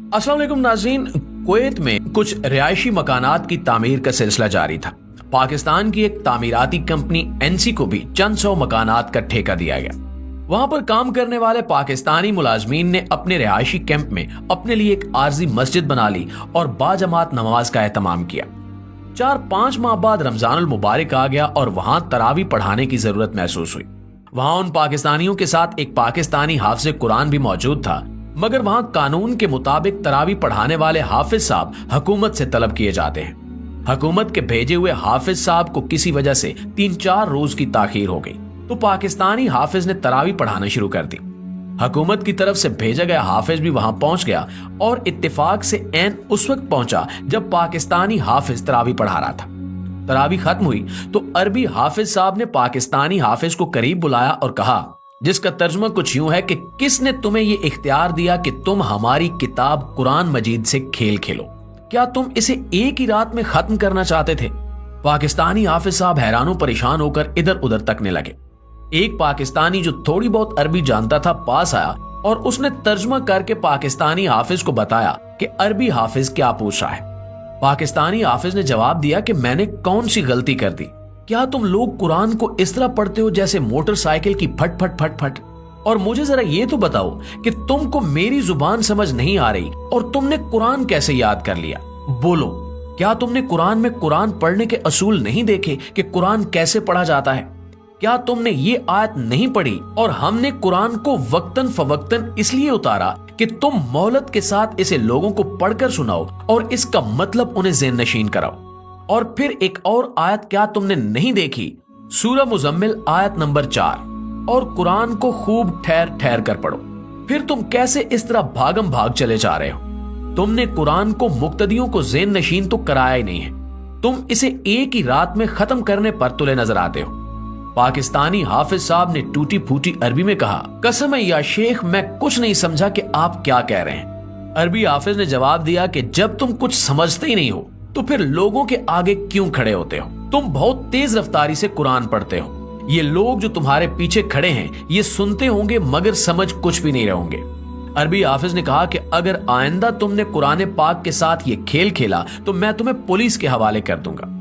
अस्सलाम वालेकुम नाज़रीन, कुवैत में कुछ रिहायशी मकानात की तामीर का सिलसिला जारी था। पाकिस्तान की एक तामीराती कंपनी एनसी को भी चंद सौ मकानात का ठेका दिया गया। वहां पर काम करने वाले पाकिस्तानी मुलाजमीन ने अपने रिहायशी कैंप में अपने लिए एक आर्जी मस्जिद बना ली और बाजमात नमाज का एहतमाम किया। 4-5 माह बाद रमजानुल मुबारक आ गया और वहां तरावी पढ़ाने की जरूरत महसूस हुई। वहां उन पाकिस्तानियों के साथ एक पाकिस्तानी हाफिज कुरान भी मौजूद था, मगर वहां कानून के मुताबिक तरावी पढ़ाने वाले हाफिज साहब हुकूमत से तलब किए जाते हैं। हुकूमत के भेजे हुए हाफिज साहब को किसी वजह से 3-4 रोज की ताखीर हो गई, तो पाकिस्तानी हाफिज ने तरावी पढ़ाना शुरू कर दी। हुकूमत की तरफ से भेजा गया हाफिज भी वहां पहुंच गया और इत्तेफाक से ऐन उस वक्त पहुंचा जब पाकिस्तानी हाफिज तरावी पढ़ा रहा था। तरावी खत्म हुई तो अरबी हाफिज साहब ने पाकिस्तानी हाफिज को करीब बुलाया और कहा, जिसका तर्जुमा कुछ यूं है कि किसने तुम्हें ये इख्तियार दिया कि तुम हमारी किताब कुरान मजीद से खेल खेलो? क्या तुम इसे एक ही रात में खत्म करना चाहते थे? पाकिस्तानी हाफिज साहब हैरान परेशान होकर इधर उधर तकने लगे। एक पाकिस्तानी जो थोड़ी बहुत अरबी जानता था पास आया और उसने तर्जुमा करके पाकिस्तानी हाफिज को बताया कि अरबी हाफिज क्या पूछ रहा है। पाकिस्तानी हाफिज ने जवाब दिया कि मैंने कौन सी गलती कर दी? क्या तुम लोग कुरान को इस तरह पढ़ते हो जैसे मोटरसाइकिल की फट फट फट फट? और मुझे जरा ये तो बताओ कि तुमको मेरी जुबान समझ नहीं आ रही और तुमने कुरान कैसे याद कर लिया? बोलो, क्या तुमने कुरान में कुरान पढ़ने के असूल नहीं देखे कि कुरान कैसे पढ़ा जाता है? क्या तुमने ये आयत नहीं पढ़ी और हमने कुरान को वक्तन फवक्तन इसलिए उतारा कि तुम मोहलत के साथ इसे लोगों को पढ़कर सुनाओ और इसका मतलब उन्हें ज़हन नशीन कराओ? और फिर एक और आयत क्या तुमने नहीं देखी? सूरह मुज़म्मिल आयत नंबर 4, और कुरान को खूब ठहर ठहर कर पढ़ो। फिर तुम कैसे इस तरह भागम भाग चले जा रहे हो? तुमने कुरान को मुक्तदियों को ज़हन नशीन तो कराया ही नहीं है, तुम इसे एक ही रात में खत्म करने पर तुले नजर आते हो। पाकिस्तानी हाफिज साहब ने टूटी फूटी अरबी में कहा, कसम है या शेख, मैं कुछ नहीं समझा कि आप क्या कह रहे हैं। अरबी हाफिज ने जवाब दिया कि जब तुम कुछ समझते ही नहीं हो तो फिर लोगों के आगे क्यों खड़े होते हो? तुम बहुत तेज रफ्तारी से कुरान पढ़ते हो। ये लोग जो तुम्हारे पीछे खड़े हैं ये सुनते होंगे मगर समझ कुछ भी नहीं रहे होंगे। अरबी हाफिज ने कहा कि अगर आइंदा तुमने कुरान पाक के साथ ये खेल खेला तो मैं तुम्हें पुलिस के हवाले कर दूंगा।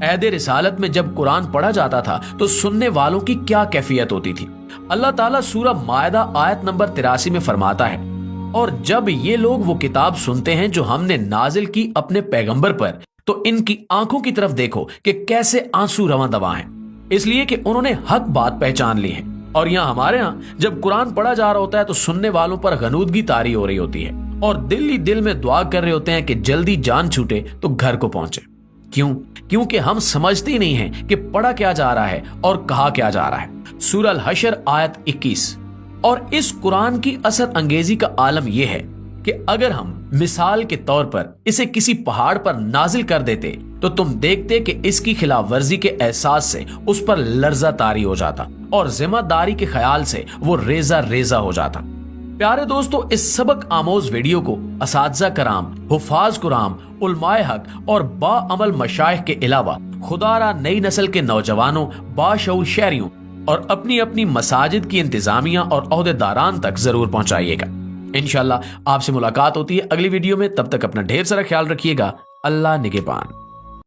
ऐद रिसालत में जब कुरान पढ़ा जाता था तो सुनने वालों की क्या कैफियत होती थी? अल्लाह ताला सूरह मायदा आयत नंबर 83 में फरमाता है, और जब ये लोग वो किताब सुनते हैं जो हमने नाजिल की अपने पैगंबर पर, तो इनकी आंखों की तरफ देखो कि कैसे आंसू रवां दवा हैं, इसलिए कि उन्होंने हक बात पहचान ली है। और यहाँ हमारे यहाँ जब कुरान पढ़ा जा रहा होता है तो सुनने वालों पर गनूदगी तारी हो रही होती है और दिल ही दिल में दुआ कर रहे होते हैं कि जल्दी जान छूटे तो घर को पहुंचे। क्यों? क्योंकि हम समझते ही नहीं हैं कि पढ़ा क्या जा रहा है और कहा क्या जा रहा है। सूरह अल हशर आयत 21। और इस कुरान की असर अंगेजी का आलम यह है कि अगर हम मिसाल के तौर पर इसे किसी पहाड़ पर नाजिल कर देते तो तुम देखते कि इसकी खिलाफ वर्जी के एहसास से उस पर लर्जा तारी हो जाता और जिम्मेदारी के ख्याल से वो रेजा रेजा हो जाता। प्यारे दोस्तों, इस सबक आमोज वीडियो को असातिज़ा कराम, हुफाज कुराम, उलमाए हक और बाअमल मशाइख के अलावा खुदारा नई नस्ल के नौजवानों, बाशऊर शहरियों और अपनी अपनी मसाजिद की इंतजामिया और ओहदेदारान तक जरूर पहुंचाइएगा। इंशाल्लाह आपसे मुलाकात होती है अगली वीडियो में। तब तक अपना ढेर सारा ख्याल रखिएगा। अल्लाह निगहबान।